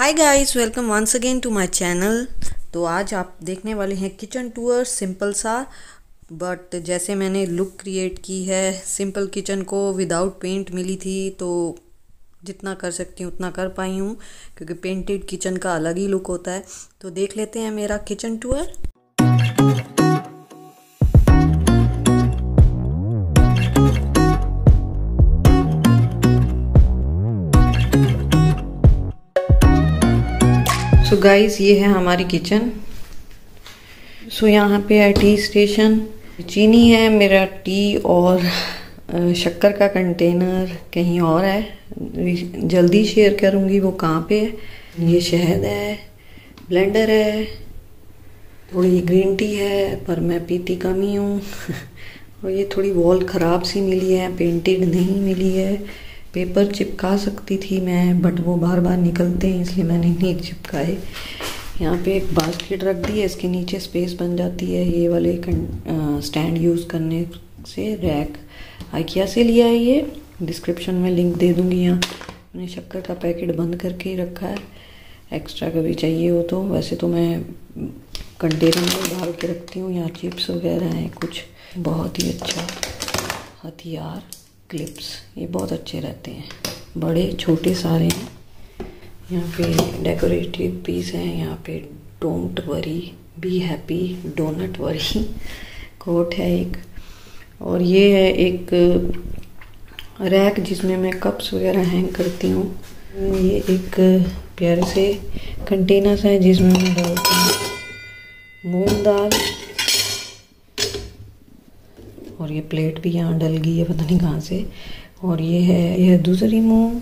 Hi guys, welcome once again to my channel. तो आज आप देखने वाले हैं किचन टूर, सिंपल सा। बट जैसे मैंने लुक क्रिएट की है, सिंपल किचन को विदाउट पेंट मिली थी, तो जितना कर सकती हूँ उतना कर पाई हूँ, क्योंकि पेंटेड किचन का अलग ही लुक होता है। तो देख लेते हैं मेरा किचन टूर। सो गाइस, ये है हमारी किचन। सो यहाँ पे है टी स्टेशन, चीनी है, मेरा टी और शक्कर का कंटेनर कहीं और है, जल्दी शेयर करूँगी वो कहाँ पे है। ये शहद है, ब्लेंडर है, थोड़ी ग्रीन टी है पर मैं पीती कम ही हूँ और ये थोड़ी वॉल ख़राब सी मिली है, पेंटेड नहीं मिली है। पेपर चिपका सकती थी मैं, बट वो बार बार निकलते हैं इसलिए मैंने नहीं चिपकाए। यहाँ पे एक बास्केट रख दी है, इसके नीचे स्पेस बन जाती है। ये वाले स्टैंड यूज़ करने से रैक आइकिया से लिया है, ये डिस्क्रिप्शन में लिंक दे दूँगी। यहाँ मैंने शक्कर का पैकेट बंद करके ही रखा है, एक्स्ट्रा कभी चाहिए हो तो। वैसे तो मैं कंटेनर में डाल के रखती हूँ। यहाँ चिप्स वगैरह हैं कुछ। बहुत ही अच्छा हथियार, क्लिप्स, ये बहुत अच्छे रहते हैं, बड़े छोटे सारे हैं। यहाँ पे डेकोरेटिव पीस हैं। यहाँ पे don't worry be happy, don't worry quote है एक। और ये है एक रैक जिसमें मैं कप्स वगैरह हैंग करती हूँ। ये एक प्यारे से कंटेनर्स हैं जिसमें मैं डालती हूँ मूंग दाल। और ये प्लेट भी यहाँ डल गई है, पता नहीं कहाँ से। और ये है, यह दूसरी मूंग,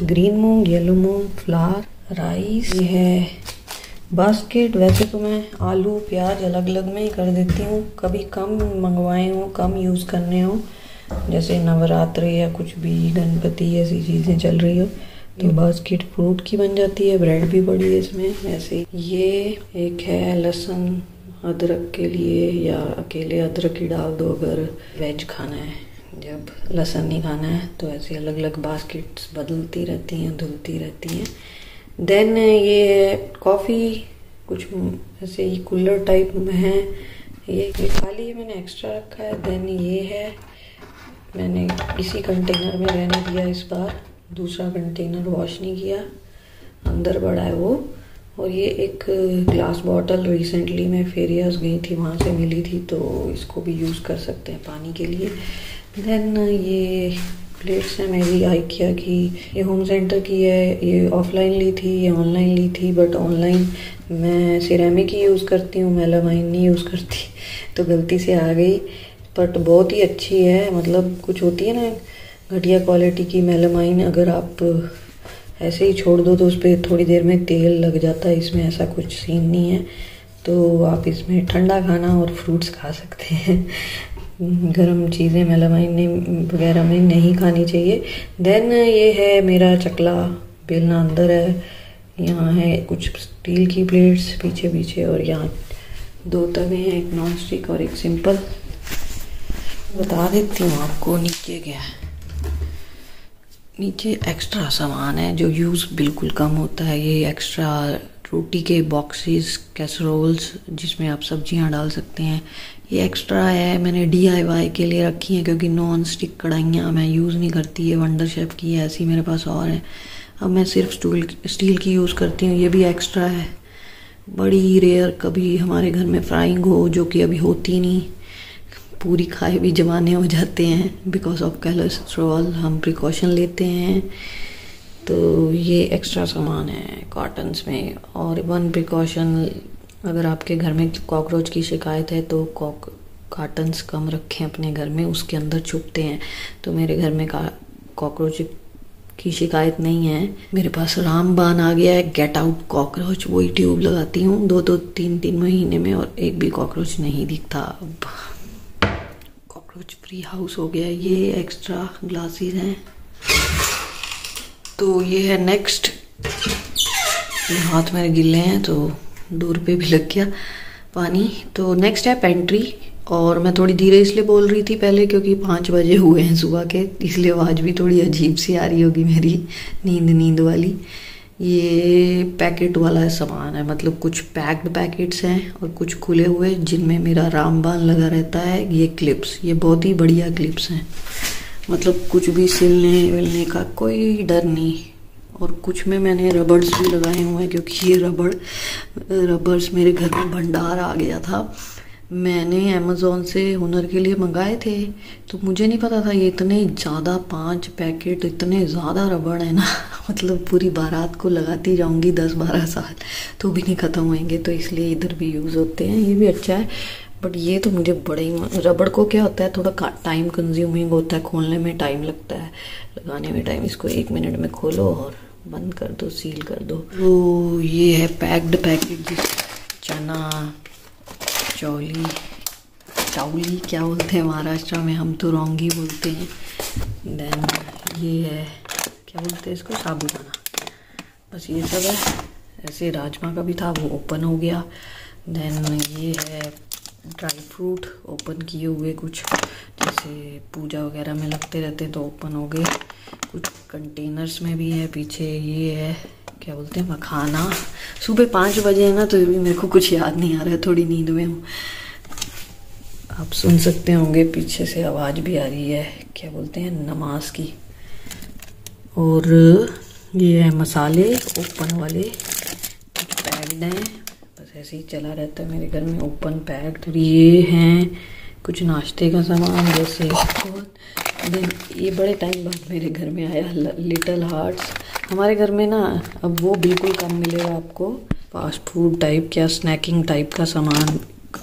ग्रीन मूंग, येलो मूंग, फ्लावर, राइस। ये है बास्केट। वैसे तो मैं आलू प्याज अलग अलग में ही कर देती हूँ, कभी कम मंगवाए हो, कम यूज़ करने हो, जैसे नवरात्र या कुछ भी, गणपति, ऐसी चीज़ें चल रही हो तो बास्केट फ्रूट की बन जाती है। ब्रेड भी पड़ी है इसमें। वैसे ये एक है लहसुन अदरक के लिए, या अकेले अदरक ही डाल दो अगर वेज खाना है। जब लहसुन नहीं खाना है तो ऐसे अलग अलग बास्केट्स बदलती रहती हैं, धुलती रहती हैं। देन ये कॉफ़ी कुछ ऐसे ही कूलर टाइप में है। ये खाली है, मैंने एक्स्ट्रा रखा है। देन ये है, मैंने इसी कंटेनर में रहने दिया इस बार, दूसरा कंटेनर वॉश नहीं किया, अंदर पड़ा है वो। और ये एक ग्लास बॉटल रिसेंटली मैं फेरियाज गई थी, वहाँ से मिली थी, तो इसको भी यूज़ कर सकते हैं पानी के लिए। देन ये प्लेट्स हैं मेरी आइकिया की, ये होम सेंटर की है। ये ऑफलाइन ली थी, ये ऑनलाइन ली थी, बट ऑनलाइन मैं सिरेमिक ही यूज़ करती हूँ, मेलामाइन नहीं यूज़ करती, तो गलती से आ गई। बट बहुत ही अच्छी है, मतलब कुछ होती है ना घटिया क्वालिटी की मेलामाइन, अगर आप ऐसे ही छोड़ दो तो उस पर थोड़ी देर में तेल लग जाता है। इसमें ऐसा कुछ सीन नहीं है, तो आप इसमें ठंडा खाना और फ्रूट्स खा सकते हैं। गरम चीज़ें मेलामाइन वगैरह में नहीं खानी चाहिए। देन ये है मेरा चकला बेलना, अंदर है। यहाँ है कुछ स्टील की प्लेट्स पीछे पीछे, और यहाँ दो तवे हैं, एक नॉन स्टिक और एक सिंपल। बता देती हूँ आपको, नीचे क्या है, नीचे एक्स्ट्रा सामान है जो यूज़ बिल्कुल कम होता है। ये एक्स्ट्रा रोटी के बॉक्सेस, कैसरोल्स जिसमें आप सब्जियां डाल सकते हैं, ये एक्स्ट्रा है। मैंने DIY के लिए रखी हैं, क्योंकि नॉन स्टिक कढ़ाइयाँ मैं यूज़ नहीं करती है, वंडर शेफ़ की है, ऐसी मेरे पास और है। अब मैं सिर्फ स्टील की यूज़ करती हूँ, ये भी एक्स्ट्रा है। बड़ी रेयर कभी हमारे घर में फ्राइंग हो, जो कि अभी होती नहीं, पूरी खाए भी जमाने हो जाते हैं बिकॉज ऑफ कोलेस्ट्रॉल, हम प्रिकॉशन लेते हैं। तो ये एक्स्ट्रा सामान है कॉटन्स में। और वन प्रिकॉशन, अगर आपके घर में कॉकरोच की शिकायत है तो कॉटन्स कम रखें अपने घर में, उसके अंदर छुपते हैं। तो मेरे घर में कॉकरोच की शिकायत नहीं है। मेरे पास रामबान आ गया है, गेट आउट कॉकरोच, वही ट्यूब लगाती हूँ 2-2, 3-3 महीने में, और एक भी कॉकरोच नहीं दिखता। अब कॉकरोच फ्री हाउस हो गया। ये एक्स्ट्रा ग्लासेस हैं। तो ये है नेक्स्ट, हाथ मेरे गिले हैं तो डोर पे भी लग गया पानी। तो नेक्स्ट है पेंट्री। और मैं थोड़ी धीरे इसलिए बोल रही थी पहले, क्योंकि 5 बजे हुए हैं सुबह के, इसलिए आवाज़ भी थोड़ी अजीब सी आ रही होगी मेरी, नींद वाली। ये पैकेट वाला सामान है, मतलब कुछ पैक्ड पैकेट्स हैं और कुछ खुले हुए जिनमें मेरा रामबान लगा रहता है। ये क्लिप्स, ये बहुत ही बढ़िया क्लिप्स हैं, मतलब कुछ भी सिलने विलने का कोई डर नहीं। और कुछ में मैंने रबर्स भी लगाए हुए हैं, क्योंकि ये रबर्स मेरे घर में भंडार आ गया था। मैंने अमेज़ोन से हुनर के लिए मंगाए थे, तो मुझे नहीं पता था ये इतने ज़्यादा 5 पैकेट इतने ज़्यादा रबड़ है ना मतलब पूरी बारात को लगाती जाऊंगी 10-12 साल तो भी नहीं ख़त्म होंगे, तो इसलिए इधर भी यूज़ होते हैं। ये भी अच्छा है, बट ये तो मुझे बड़े ही, रबड़ को क्या होता है थोड़ा टाइम कंज्यूमिंग होता है, खोलने में टाइम लगता है, लगाने में टाइम। इसको 1 मिनट में खोलो और बंद कर दो, सील कर दो। तो ये है पैक्ड पैकेट, चना चावली क्या बोलते हैं महाराष्ट्र में, हम तो रोंगी बोलते हैं। देन ये है क्या बोलते हैं इसको, साबूदाना। बस ये सब है। ऐसे राजमा का भी था, वो ओपन हो गया। देन ये है ड्राई फ्रूट ओपन किए हुए, कुछ जैसे पूजा वगैरह में लगते रहते तो ओपन हो गए। कुछ कंटेनर्स में भी है। पीछे ये है क्या बोलते हैं, मखाना। सुबह 5 बजे है ना, तो भी मेरे को कुछ याद नहीं आ रहा है, थोड़ी नींद में हूँ। आप सुन सकते होंगे पीछे से आवाज़ भी आ रही है, क्या बोलते हैं, नमाज की। और ये है मसाले ओपन वाले, कुछ पैक्ड हैं। बस ऐसे ही चला रहता है मेरे घर में, ओपन पैक्ड। ये हैं कुछ नाश्ते का सामान, जैसे देन ये बड़े टाइम बाद मेरे घर में आया लिटिल हार्ट्स। हमारे घर में ना अब वो बिल्कुल कम मिलेगा आपको, फास्ट फूड टाइप, क्या स्नैकिंग टाइप का सामान।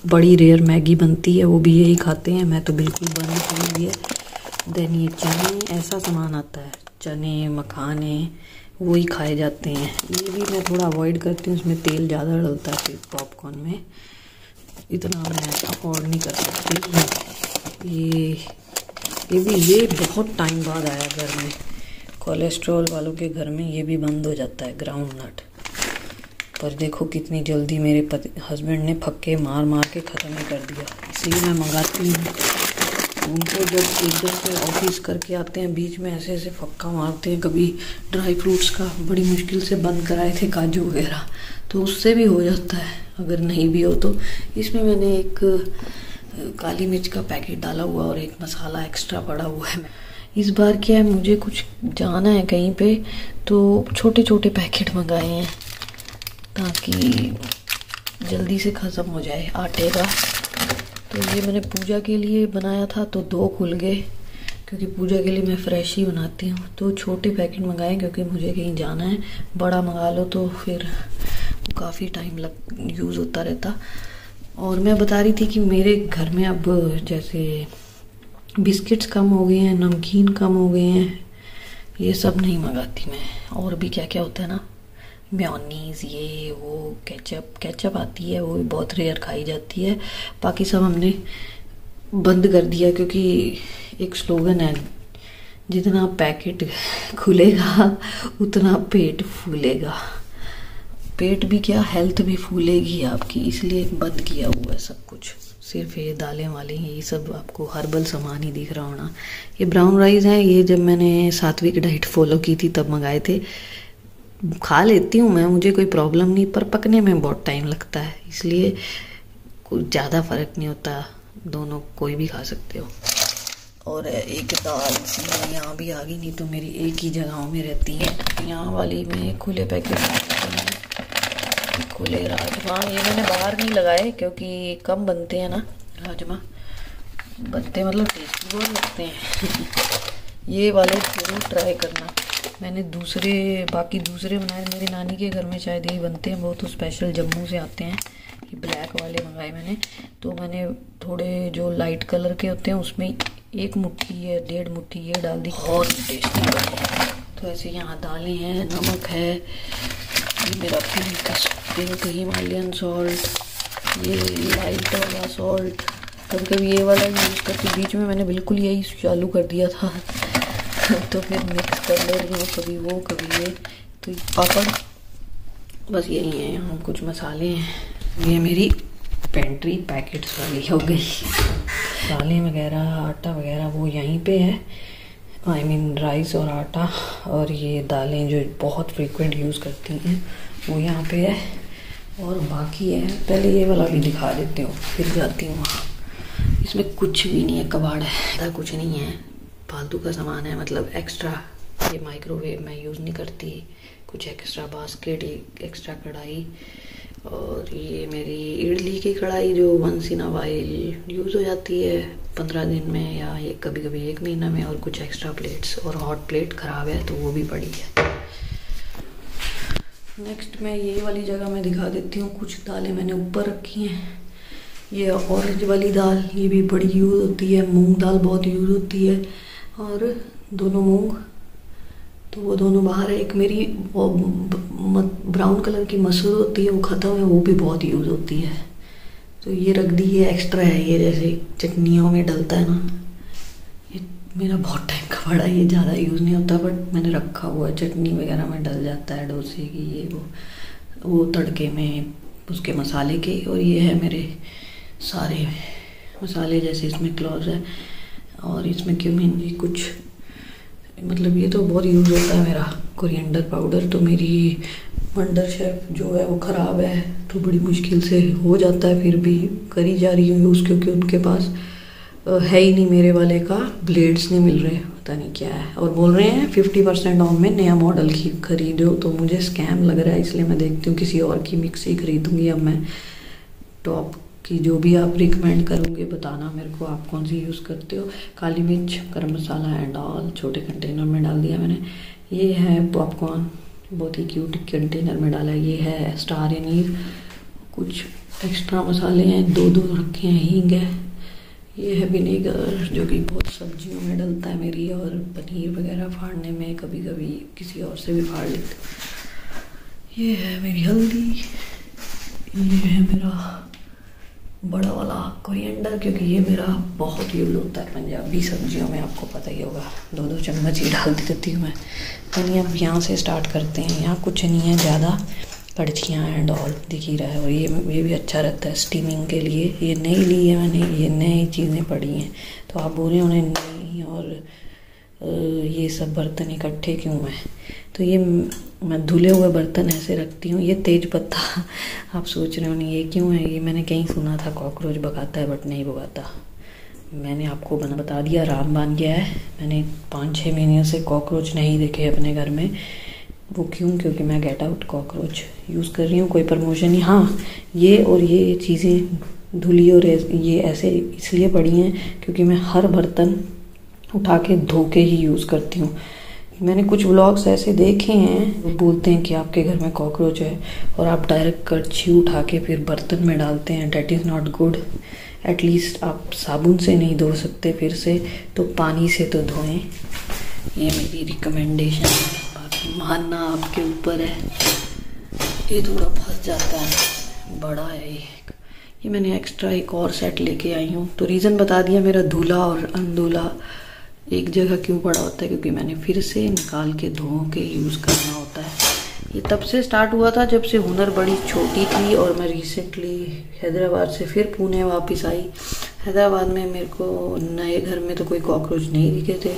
बड़ी रेयर मैगी बनती है, वो भी यही खाते हैं, मैं तो बिल्कुल बंद कर दी है। देन ये चने, ऐसा सामान आता है, चने मखाने वो ही खाए जाते हैं। ये भी मैं थोड़ा अवॉइड करती हूँ, उसमें तेल ज़्यादा डलता है फिर पॉपकॉर्न में, इतना मैं अफोर्ड नहीं कर सकती। ये बहुत टाइम बाद आया घर में। कोलेस्ट्रॉल वालों के घर में ये भी बंद हो जाता है, ग्राउंड नट। पर देखो कितनी जल्दी मेरे हस्बैंड ने फक्के मार मार के ख़त्म ही कर दिया, इसलिए मैं मंगाती हूँ। उनको जब एकदम से ऑफिस करके आते हैं, बीच में ऐसे ऐसे फक्का मारते हैं। कभी ड्राई फ्रूट्स का बड़ी मुश्किल से बंद कराए थे, काजू वगैरह, तो उससे भी हो जाता है, अगर नहीं भी हो तो। इसमें मैंने एक काली मिर्च का पैकेट डाला हुआ और एक मसाला एक्स्ट्रा पड़ा हुआ है। इस बार क्या है, मुझे कुछ जाना है कहीं पे, तो छोटे छोटे पैकेट मंगाए हैं ताकि जल्दी से ख़त्म हो जाए आटे का। तो ये मैंने पूजा के लिए बनाया था, तो 2 खुल गए, क्योंकि पूजा के लिए मैं फ्रेश ही बनाती हूँ। तो छोटे पैकेट मंगाए क्योंकि मुझे कहीं जाना है, बड़ा मंगा लो तो फिर काफ़ी टाइम यूज़ होता रहता। और मैं बता रही थी कि मेरे घर में अब जैसे बिस्किट्स कम हो गए हैं, नमकीन कम हो गए हैं, ये सब नहीं मंगाती मैं। और भी क्या क्या होता है ना, मेयोनीज़, ये वो, केचप आती है, वो भी बहुत रेयर खाई जाती है। बाकी सब हमने बंद कर दिया, क्योंकि एक स्लोगन है, जितना पैकेट खुलेगा उतना पेट फूलेगा। पेट भी क्या, हेल्थ भी फूलेगी आपकी, इसलिए बंद किया हुआ है सब कुछ। सिर्फ ये दालें वाले, ये सब आपको हर्बल सामान ही दिख रहा होना। ये ब्राउन राइस हैं, ये जब मैंने सात्विक डाइट फॉलो की थी तब मंगाए थे। खा लेती हूँ मैं, मुझे कोई प्रॉब्लम नहीं, पर पकने में बहुत टाइम लगता है, इसलिए कुछ ज़्यादा फ़र्क नहीं होता, दोनों कोई भी खा सकते हो। और एक दाल यहाँ भी आ गई, नहीं तो मेरी एक ही जगहों में रहती है। यहाँ वाली में खुले पैकेट, खुले राजमा, ये मैंने बाहर नहीं लगाए क्योंकि कम बनते हैं ना राजमा, बनते मतलब टेस्टी बहुत लगते हैं। ये वाले जरूर ट्राई करना। मैंने बाकी दूसरे बनाए, मेरी नानी के घर में शायद यही बनते हैं, बहुत स्पेशल जम्मू से आते हैं। ये ब्लैक वाले मंगाए मैंने, तो मैंने थोड़े जो लाइट कलर के होते हैं उसमें 1 मुट्ठी या 1.5 मुट्ठी ये डाल दी, बहुत टेस्टी बनी। तो ऐसे यहाँ दालें हैं, नमक है, ये मेरा पिंक हिमालयन सॉल्ट, ये लाइट वाला सॉल्ट, कभी कभी ये वाला यूज़ करती। बीच में मैंने बिल्कुल यही चालू कर दिया था तो फिर मिक्स कर ले रही हूँ, कभी वो कभी ये। तो पापड़ बस यही है, यहाँ कुछ मसाले हैं। ये मेरी पेंट्री पैकेट्स वाली हो गई, दालें वगैरह आटा वगैरह वो यहीं पे है। आई मीन राइस और आटा, और ये दालें जो बहुत फ्रीक्वेंट यूज़ करती हैं वो यहाँ पे है। और बाकी है, पहले ये वाला भी दिखा देती हूँ फिर जाती हूँ वहाँ। इसमें कुछ भी नहीं है, कबाड़ है, कुछ नहीं है, फालतू का सामान है, मतलब एक्स्ट्रा। ये माइक्रोवेव मैं यूज़ नहीं करती, कुछ एक्स्ट्रा बास्केट, एक्स्ट्रा कढ़ाई, और ये मेरी इडली की कढ़ाई जो once in a while use हो जाती है 15 दिन में या ये कभी कभी 1 महीना में। और कुछ एक्स्ट्रा प्लेट्स, और हॉट प्लेट ख़राब है तो वो भी पड़ी है। नेक्स्ट मैं ये वाली जगह मैं दिखा देती हूँ। कुछ दालें मैंने ऊपर रखी हैं। ये ऑरेंज वाली दाल, ये भी बड़ी यूज़ होती है। मूंग दाल बहुत यूज़ होती है, और दोनों मूंग तो वो दोनों बाहर है। एक मेरी वो ब्राउन कलर की मसूर होती है, वो ख़त्म है, वो भी बहुत यूज़ होती है। तो ये रख दी, ये एक्स्ट्रा है, ये जैसे चटनियों में डलता है ना, ये मेरा बहुत टाइम का पड़ा है, ये ज़्यादा यूज़ नहीं होता बट मैंने रखा हुआ है, चटनी वगैरह में डल जाता है, डोसे की ये वो तड़के में उसके मसाले के। और ये है मेरे सारे मसाले, जैसे इसमें क्लोव्स है और इसमें क्यूमिन, ये कुछ मतलब ये तो बहुत यूज़ होता है मेरा। कोरिएंडर पाउडर तो मेरी वंडर शेफ जो है वो ख़राब है तो बड़ी मुश्किल से हो जाता है, फिर भी करी जा रही हूँ यूज़, क्योंकि उनके पास है ही नहीं, मेरे वाले का ब्लेड्स नहीं मिल रहे, पता नहीं क्या है। और बोल रहे हैं 50% ऑफ में नया मॉडल की खरीदो, तो मुझे स्कैम लग रहा है, इसलिए मैं देखती हूँ किसी और की मिक्सी खरीदूँगी। अब मैं टॉप की जो भी आप रिकमेंड करोगे बताना मेरे को, आप कौन सी यूज़ करते हो। काली मिर्च, गरम मसाला एंड ऑल छोटे कंटेनर में डाल दिया मैंने। ये है पॉपकॉर्न, बहुत ही क्यूट कंटेनर में डाला है। ये है स्टार एनीर, कुछ एक्स्ट्रा मसाले हैं, 2 रखे हैं, हींग है। ये है विनेगर जो कि बहुत सब्जियों में डलता है मेरी, और पनीर वगैरह फाड़ने में कभी कभी किसी और से भी फाड़ लेते। ये है मेरी हल्दी, ये है मेरा बड़ा वाला कोरिएंडर, क्योंकि ये मेरा बहुत यूज होता है पंजाबी सब्जियों में, आपको पता ही होगा। 2 चम्मच ही डाल देती हूँ मैं। धनिया अब यहाँ से स्टार्ट करते हैं। यहाँ कुछ नहीं है ज़्यादा, कड़छियाँ एंड ऑल दिख ही रहा है। और ये भी अच्छा रहता है स्टीमिंग के लिए। ये नई ली है मैंने, ये नई चीज़ें पड़ी हैं, तो आप बोल रहे हो उन्हें नई और ये सब बर्तन इकट्ठे क्यों हैं। तो ये मैं धुले हुए बर्तन ऐसे रखती हूँ। ये तेज पत्ता आप सोच रहे हो नहीं ये क्यों है, ये मैंने कहीं सुना था कॉकरोच भगाता है, बट नहीं भगाता। मैंने आपको बता दिया, रामबान गया है। मैंने 5-6 महीने से कॉकरोच नहीं देखे अपने घर में। वो क्यों, क्योंकि मैं गेट आउट कॉकरोच यूज़ कर रही हूँ, कोई प्रमोशन नहीं। हाँ, ये और ये चीज़ें धुली और ये ऐसे इसलिए पड़ी हैं क्योंकि मैं हर बर्तन उठा के धो के ही यूज़ करती हूँ। मैंने कुछ व्लॉग्स ऐसे देखे हैं, वो बोलते हैं कि आपके घर में कॉकरोच है और आप डायरेक्ट कड़छी उठा के फिर बर्तन में डालते हैं। That is not good. At least आप साबुन से नहीं धो सकते फिर से, तो पानी से तो धोएं। ये मेरी रिकमेंडेशन है, बाकी मानना आपके ऊपर है। ये थोड़ा फंस जाता है, बड़ा है ये मैंने एक्स्ट्रा एक और सेट लेके आई हूँ। तो रीज़न बता दिया मेरा धुला और अनधुला एक जगह क्यों पड़ा होता है, क्योंकि मैंने फिर से निकाल के धो के यूज़ करना होता है। ये तब से स्टार्ट हुआ था जब से हुनर बड़ी छोटी थी, और मैं रिसेंटली हैदराबाद से फिर पुणे वापस आई। हैदराबाद में मेरे को नए घर में तो कोई कॉकरोच नहीं दिखे थे,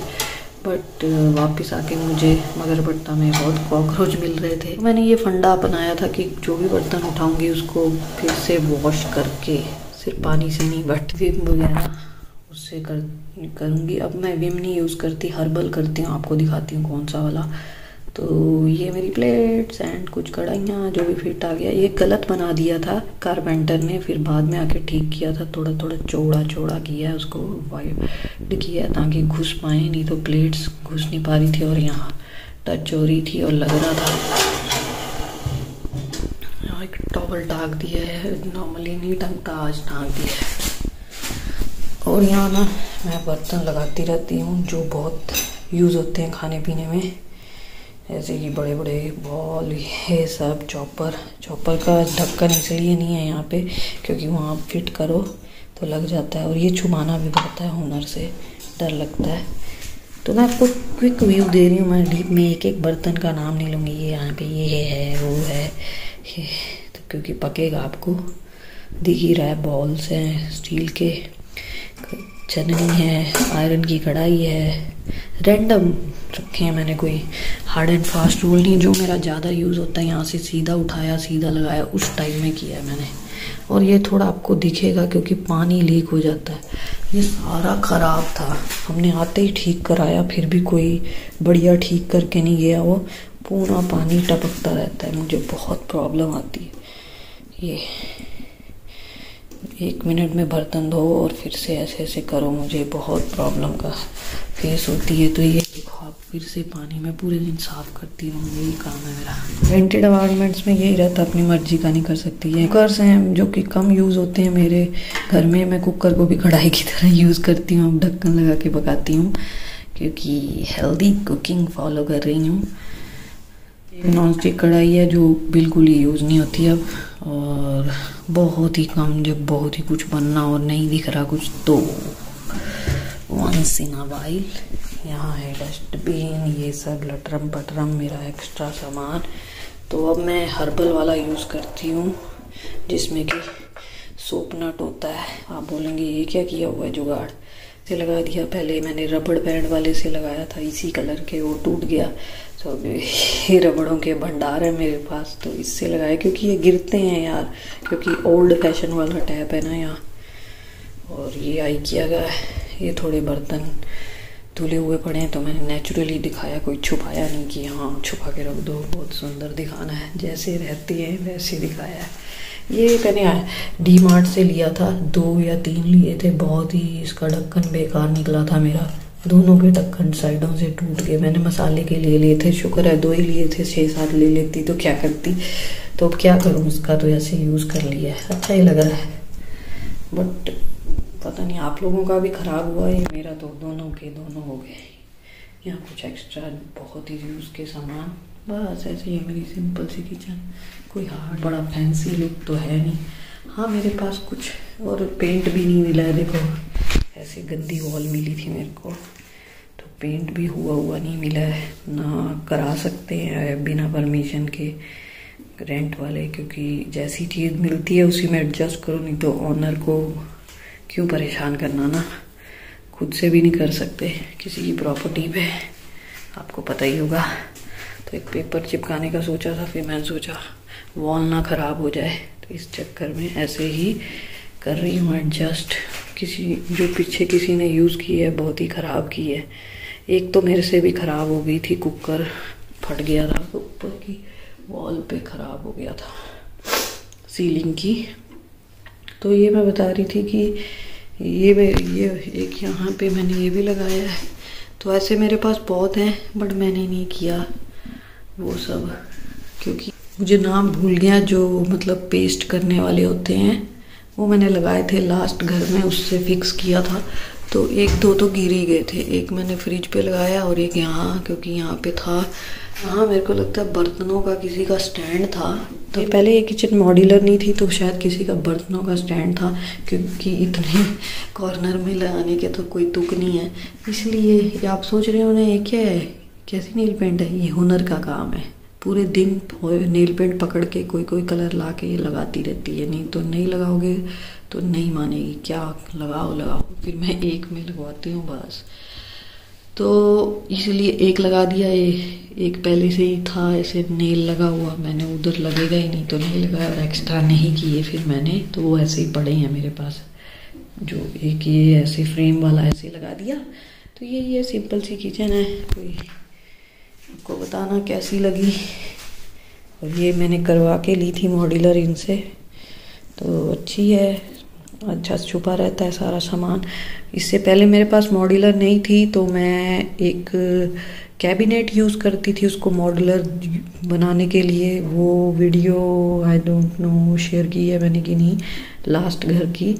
बट वापस आके मुझे मगरपट्टा में बहुत कॉकरोच मिल रहे थे। मैंने ये फंडा अपनाया था कि जो भी बर्तन उठाऊंगी उसको फिर से वॉश करके, सिर्फ पानी से नहीं बट विम वगैरह उससे करूँगी। अब मैं विम नहीं यूज़ करती, हर्बल करती हूँ, आपको दिखाती हूँ कौन सा वाला। तो ये मेरी प्लेट्स एंड कुछ कढ़ाइयाँ जो भी फिट आ गया। ये गलत बना दिया था कारपेंटर ने, फिर बाद में आके ठीक किया था, थोड़ा थोड़ा चौड़ा किया है उसको, वाइड किया ताकि घुस पाए, नहीं तो प्लेट्स घुस नहीं पा रही थी और यहाँ टच हो रही थी और लग रहा था। यहाँ एक टॉवल टाँग दिया है, नॉर्मली नहीं टांगता, आज टाँग दिया है। और यहाँ ना मैं बर्तन लगाती रहती हूँ जो बहुत यूज़ होते हैं खाने पीने में, जैसे कि बड़े बड़े बॉल, ये सब। चॉपर का ढक्कन इसलिए नहीं है यहाँ पे क्योंकि वहाँ फिट करो तो लग जाता है, और ये छुपाना भी पड़ता है, हुनर से डर लगता है। तो मैं आपको क्विक व्यू दे रही हूँ, मैं डीप में एक एक बर्तन का नाम नहीं लूँगी। ये यहाँ पे ये है, वो है, ये तो क्योंकि पकेगा, आपको दिख ही रहा है। बॉल्स हैं स्टील के, चननी है, आयरन की कढ़ाई है, रैंडम रखे हैं मैंने, कोई हार्ड एंड फास्ट रूल नहीं। जो मेरा ज़्यादा यूज़ होता है यहाँ से सीधा उठाया सीधा लगाया उस टाइप में किया है मैंने। और ये थोड़ा आपको दिखेगा क्योंकि पानी लीक हो जाता है। ये सारा ख़राब था, हमने आते ही ठीक कराया, फिर भी कोई बढ़िया ठीक करके नहीं गया। वो पूरा पानी टपकता रहता है, मुझे बहुत प्रॉब्लम आती है। ये 1 मिनट में बर्तन धो और फिर से ऐसे ऐसे करो, मुझे बहुत प्रॉब्लम का फेस होती है। तो ये देखो आप, फिर से पानी में पूरे दिन साफ करती हूँ, यही काम है मेरा। रेंटेड अपार्टमेंट्स में यही रहता, अपनी मर्जी का नहीं कर सकती। ये कुकर्स हैं जो कि कम यूज़ होते हैं मेरे घर में, मैं कुकर को भी कढ़ाई की तरह यूज़ करती हूँ, ढक्कन लगा के पकाती हूँ क्योंकि हेल्दी कुकिंग फॉलो कर रही हूँ। नॉन स्टिक कढ़ाई है जो बिल्कुल ही यूज़ नहीं होती अब, और बहुत ही कम, जब बहुत ही कुछ बनना और नहीं दिख रहा कुछ तो वंस इन अ वाइल। यहाँ है डस्टबिन, ये सब लटरम पटरम मेरा एक्स्ट्रा सामान। तो अब मैं हर्बल वाला यूज़ करती हूँ जिसमें कि सोप नट होता है। आप बोलेंगे ये क्या किया हुआ है जुगाड़ से लगा दिया। पहले मैंने रबड़ बैंड वाले से लगाया था इसी कलर के, वो टूट गया तो अब ये रबड़ों के भंडार है मेरे पास, तो इससे लगाया क्योंकि ये गिरते हैं यार, क्योंकि ओल्ड फैशन वाला टैप है ना यहाँ। और ये आई किया गया है, ये थोड़े बर्तन धुले हुए पड़े हैं तो मैंने नेचुरली दिखाया, कोई छुपाया नहीं कि हाँ छुपा के रख दो, बहुत सुंदर दिखाना है, जैसे रहती है वैसे दिखाया है। ये मैंने डी मार्ट से लिया था, 2 या 3 लिए थे, बहुत ही इसका ढक्कन बेकार निकला था मेरा, दोनों के ढक्कन साइडों से टूट गए। मैंने मसाले के लिए थे, शुक्र है 2 ही लिए थे, 6-7 ले लेती तो क्या करती। तो अब क्या करूँ, उसका तो ऐसे यूज़ कर लिया है, अच्छा ही लग रहा है। बट पता नहीं आप लोगों का भी ख़राब हुआ है, मेरा तो दोनों के दोनों हो गए। यहाँ कुछ एक्स्ट्रा बहुत ही यूज़ के सामान, बस ऐसे ही है मेरी सिंपल सी किचन। कोई हार्ड बड़ा फैंसी लुक तो है नहीं। हाँ मेरे पास कुछ और पेंट भी नहीं मिला है, देखो ऐसे गंदी वॉल मिली थी मेरे को, तो पेंट भी हुआ नहीं मिला है ना। करा सकते हैं बिना परमिशन के रेंट वाले, क्योंकि जैसी चीज़ मिलती है उसी में एडजस्ट करो, नहीं तो ऑनर को क्यों परेशान करना ना। खुद से भी नहीं कर सकते किसी की प्रॉपर्टी पे, आपको पता ही होगा। तो एक पेपर चिपकाने का सोचा था, फिर मैंने सोचा वॉल ना ख़राब हो जाए, तो इस चक्कर में ऐसे ही कर रही हूँ एडजस्ट। किसी जो पीछे किसी ने यूज़ की है बहुत ही ख़राब की है। एक तो मेरे से भी ख़राब हो गई थी, कुकर फट गया था, तो ऊपर की वॉल पे ख़राब हो गया था सीलिंग की। तो ये मैं बता रही थी कि ये एक यहाँ पे मैंने ये भी लगाया है। तो ऐसे मेरे पास बहुत हैं बट मैंने नहीं किया वो सब, क्योंकि मुझे नाम भूल गया। जो मतलब पेस्ट करने वाले होते हैं वो मैंने लगाए थे लास्ट घर में, उससे फिक्स किया था। तो 1-2 तो गिर ही गए थे, एक मैंने फ्रिज पे लगाया और एक यहाँ, क्योंकि यहाँ पे था। हाँ मेरे को लगता है बर्तनों का किसी का स्टैंड था। तो पहले ये किचन मॉड्यूलर नहीं थी, तो शायद किसी का बर्तनों का स्टैंड था, क्योंकि इतने कॉर्नर में लगाने के तो कोई तुक नहीं है। इसलिए आप सोच रहे हो ना ये क्या है, कैसी नेल पेंट है, ये हुनर का काम है। पूरे दिन नेल पेंट पकड़ के कोई कलर ला के ये लगाती रहती है, नहीं तो नहीं लगाओगे तो नहीं मानेगी। क्या लगाओ, फिर मैं एक में लगवाती हूँ बस। तो इसलिए एक लगा दिया, एक पहले से ही था ऐसे नेल लगा हुआ, मैंने उधर लगेगा ही नहीं तो नहीं लगाया, और एक्स्ट्रा नहीं किए फिर मैंने, तो वो ऐसे ही पड़े हैं मेरे पास। जो एक ये ऐसे फ्रेम वाला ऐसे लगा दिया। तो ये सिंपल सी किचन है, कोई आपको बताना कैसी लगी। और ये मैंने करवा के ली थी मॉड्यूलर इनसे, तो अच्छी है, अच्छा छुपा रहता है सारा सामान। इससे पहले मेरे पास मॉड्यूलर नहीं थी, तो मैं एक कैबिनेट यूज़ करती थी उसको मॉड्यूलर बनाने के लिए। वो video I don't know share की है मैंने कि नहीं, लास्ट घर की,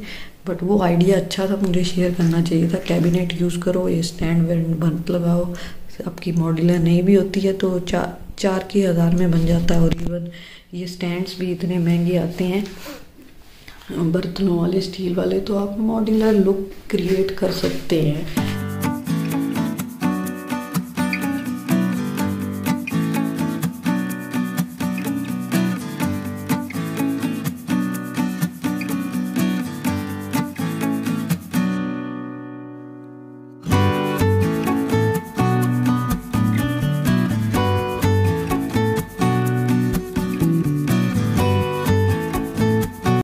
बट वो आइडिया अच्छा था, मुझे शेयर करना चाहिए था। कैबिनेट यूज़ करो, ये स्टैंड वैंड बंद लगाओ। आपकी मॉड्यूलर नहीं भी होती है तो 4 के 1000 में बन जाता है। और इवन ये स्टैंड्स भी इतने महंगे आते हैं बर्तनों वाले, स्टील वाले, तो आप मॉड्यूलर लुक क्रिएट कर सकते हैं।